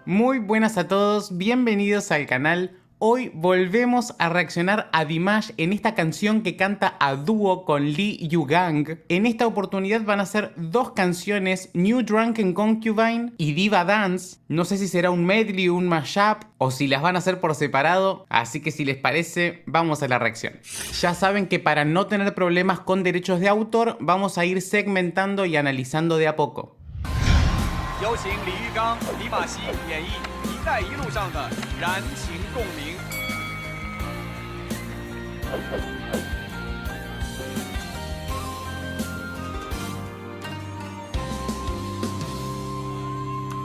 Muy buenas a todos, bienvenidos al canal. Hoy volvemos a reaccionar a Dimash en esta canción que canta a dúo con Lee Yugang. En esta oportunidad van a ser dos canciones, New Drunken Concubine y Diva Dance. No sé si será un medley o un mashup o si las van a hacer por separado, así que si les parece, vamos a la reacción. Ya saben que para no tener problemas con derechos de autor, vamos a ir segmentando y analizando de a poco. 有请李玉刚、李玛熙演绎《一带一路》上的燃情共鸣。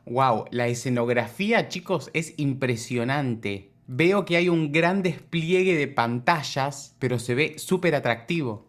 Wow, la escenografía, chicos, es impresionante. Veo que hay un gran despliegue de pantallas, pero se ve súper atractivo.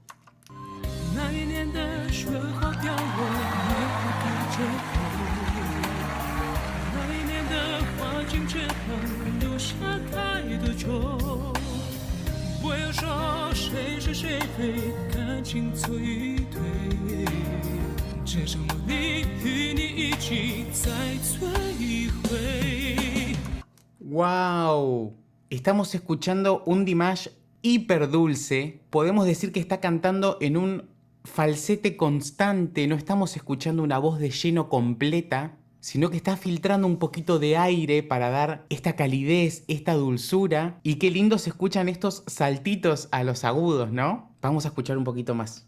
¡Wow! Estamos escuchando un Dimash hiper dulce. Podemos decir que está cantando en un falsete constante. No estamos escuchando una voz de lleno completa, sino que está filtrando un poquito de aire para dar esta calidez, esta dulzura. Y qué lindo se escuchan estos saltitos a los agudos, ¿no? Vamos a escuchar un poquito más.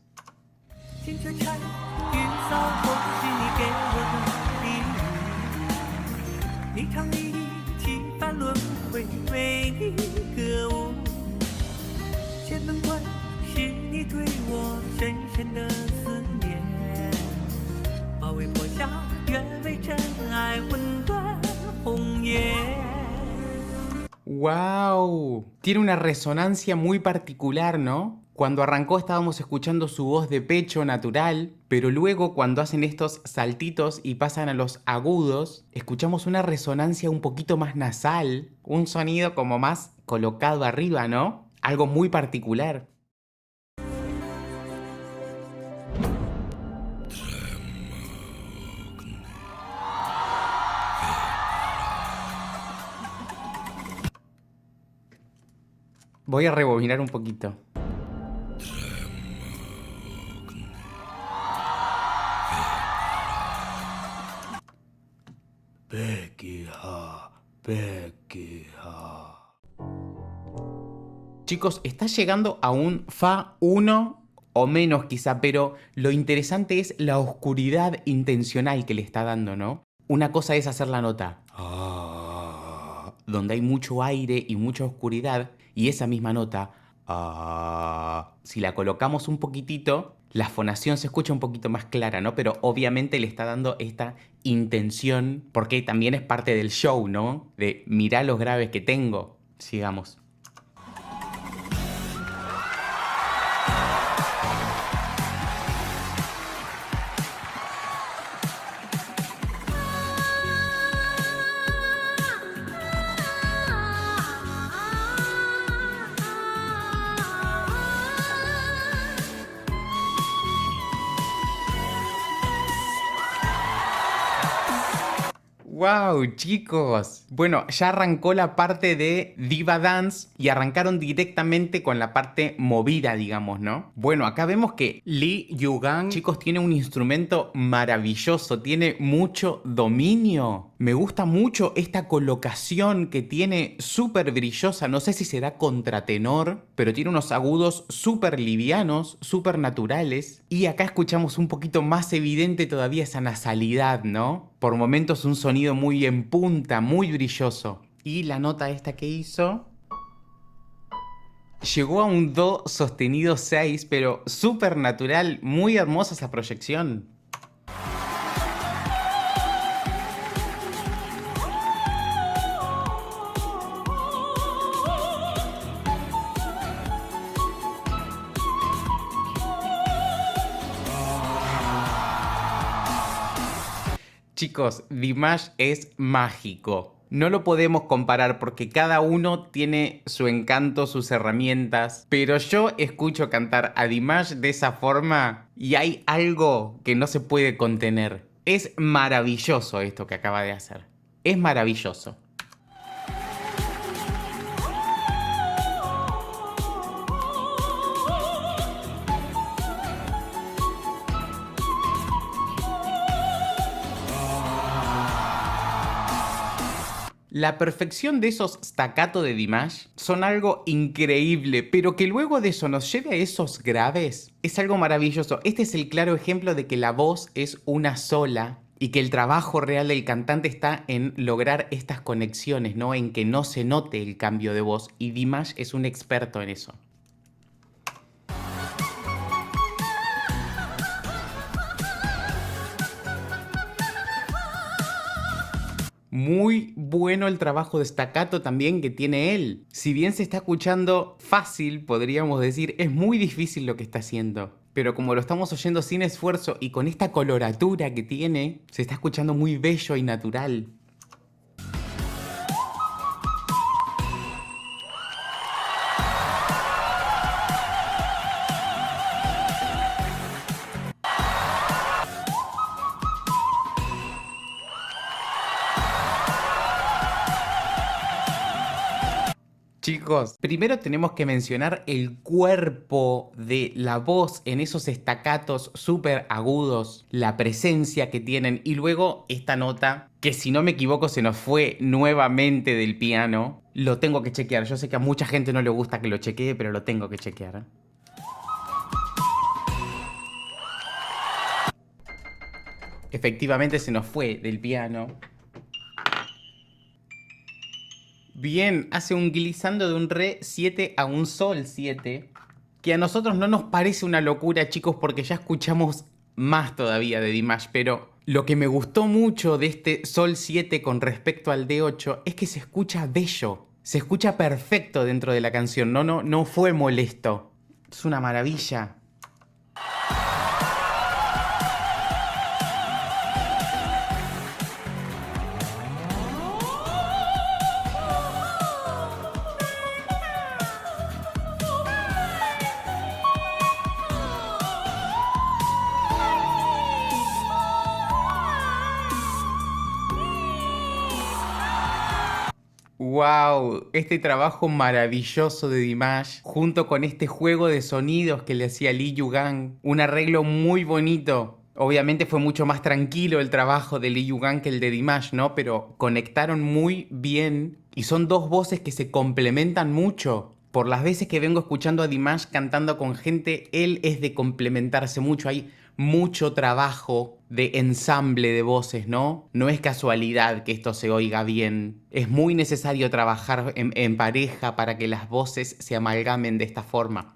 ¡Wow! Tiene una resonancia muy particular, ¿no? Cuando arrancó estábamos escuchando su voz de pecho natural, pero luego cuando hacen estos saltitos y pasan a los agudos, escuchamos una resonancia un poquito más nasal, un sonido como más colocado arriba, ¿no? Algo muy particular. Voy a rebobinar un poquito. Chicos, está llegando a un Fa 1 o menos quizá, pero lo interesante es la oscuridad intencional que le está dando, ¿no? Una cosa es hacer la nota donde hay mucho aire y mucha oscuridad, y esa misma nota, si la colocamos un poquitito, la fonación se escucha un poquito más clara, ¿no? Pero obviamente le está dando esta intención, porque también es parte del show, ¿no? De mirá los graves que tengo. Sigamos. ¡Wow, chicos! Bueno, ya arrancó la parte de Diva Dance y arrancaron directamente con la parte movida, digamos, ¿no? Bueno, acá vemos que Lee Yugang, chicos, tiene un instrumento maravilloso, tiene mucho dominio. Me gusta mucho esta colocación que tiene súper brillosa, no sé si será contratenor, pero tiene unos agudos súper livianos, súper naturales. Y acá escuchamos un poquito más evidente todavía esa nasalidad, ¿no? Por momentos un sonido muy en punta, muy brilloso. Y la nota esta que hizo llegó a un Do sostenido 6, pero súper natural, muy hermosa esa proyección. Chicos, Dimash es mágico. No lo podemos comparar porque cada uno tiene su encanto, sus herramientas, pero yo escucho cantar a Dimash de esa forma y hay algo que no se puede contener. Es maravilloso esto que acaba de hacer. Es maravilloso. La perfección de esos staccato de Dimash son algo increíble, pero que luego de eso nos lleve a esos graves es algo maravilloso. Este es el claro ejemplo de que la voz es una sola y que el trabajo real del cantante está en lograr estas conexiones, ¿no? En que no se note el cambio de voz, y Dimash es un experto en eso. Muy bueno el trabajo de staccato también que tiene él. Si bien se está escuchando fácil, podríamos decir, es muy difícil lo que está haciendo. Pero como lo estamos oyendo sin esfuerzo y con esta coloratura que tiene, se está escuchando muy bello y natural. Chicos, primero tenemos que mencionar el cuerpo de la voz en esos staccatos súper agudos, la presencia que tienen, y luego esta nota, que si no me equivoco se nos fue nuevamente del piano. Lo tengo que chequear, yo sé que a mucha gente no le gusta que lo chequee, pero lo tengo que chequear. Efectivamente se nos fue del piano. Bien, hace un glissando de un re 7 a un sol 7, que a nosotros no nos parece una locura, chicos, porque ya escuchamos más todavía de Dimash, pero lo que me gustó mucho de este sol 7 con respecto al D8 es que se escucha bello, se escucha perfecto dentro de la canción, no fue molesto. Es una maravilla. Wow, este trabajo maravilloso de Dimash, junto con este juego de sonidos que le hacía Lee Yugang, un arreglo muy bonito. Obviamente fue mucho más tranquilo el trabajo de Lee Yugang que el de Dimash, ¿no? Pero conectaron muy bien y son dos voces que se complementan mucho. Por las veces que vengo escuchando a Dimash cantando con gente, él es de complementarse mucho. Hay mucho trabajo de ensamble de voces, ¿no? No es casualidad que esto se oiga bien. Es muy necesario trabajar en pareja para que las voces se amalgamen de esta forma.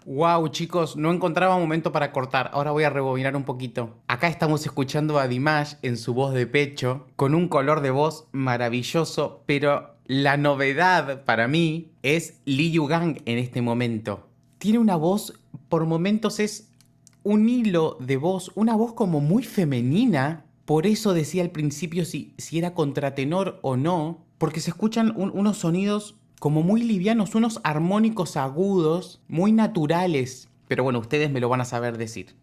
Wow, chicos, no encontraba momento para cortar. Ahora voy a rebobinar un poquito. Acá estamos escuchando a Dimash en su voz de pecho, con un color de voz maravilloso, pero la novedad para mí es Lee Yugang en este momento. Tiene una voz, por momentos es un hilo de voz, una voz como muy femenina. Por eso decía al principio si era contratenor o no, porque se escuchan unos sonidos como muy livianos, unos armónicos agudos, muy naturales. Pero bueno, ustedes me lo van a saber decir.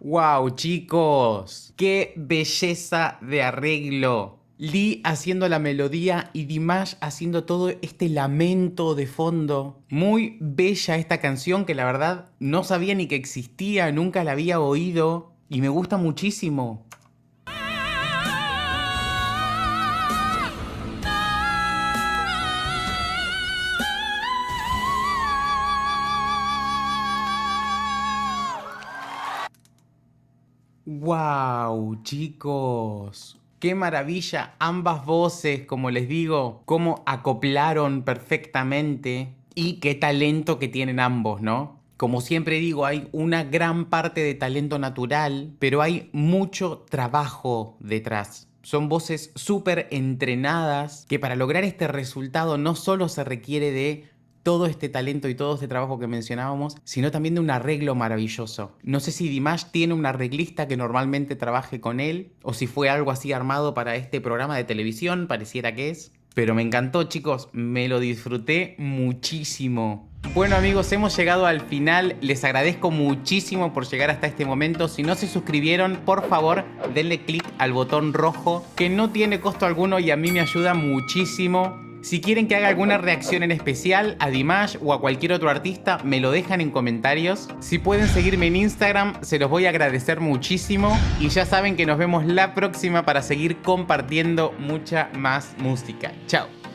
¡Wow, chicos! ¡Qué belleza de arreglo! Lee haciendo la melodía y Dimash haciendo todo este lamento de fondo. Muy bella esta canción que la verdad no sabía ni que existía, nunca la había oído y me gusta muchísimo. ¡Wow, chicos! ¡Qué maravilla! Ambas voces, como les digo, cómo acoplaron perfectamente y qué talento que tienen ambos, ¿no? Como siempre digo, hay una gran parte de talento natural, pero hay mucho trabajo detrás. Son voces súper entrenadas que para lograr este resultado no solo se requiere de todo este talento y todo este trabajo que mencionábamos, sino también de un arreglo maravilloso. No sé si Dimash tiene un arreglista que normalmente trabaje con él, o si fue algo así armado para este programa de televisión, pareciera que es. Pero me encantó, chicos, me lo disfruté muchísimo. Bueno amigos, hemos llegado al final, les agradezco muchísimo por llegar hasta este momento. Si no se suscribieron, por favor, denle click al botón rojo, que no tiene costo alguno y a mí me ayuda muchísimo. Si quieren que haga alguna reacción en especial a Dimash o a cualquier otro artista, me lo dejan en comentarios. Si pueden seguirme en Instagram, se los voy a agradecer muchísimo. Y ya saben que nos vemos la próxima para seguir compartiendo mucha más música. Chao.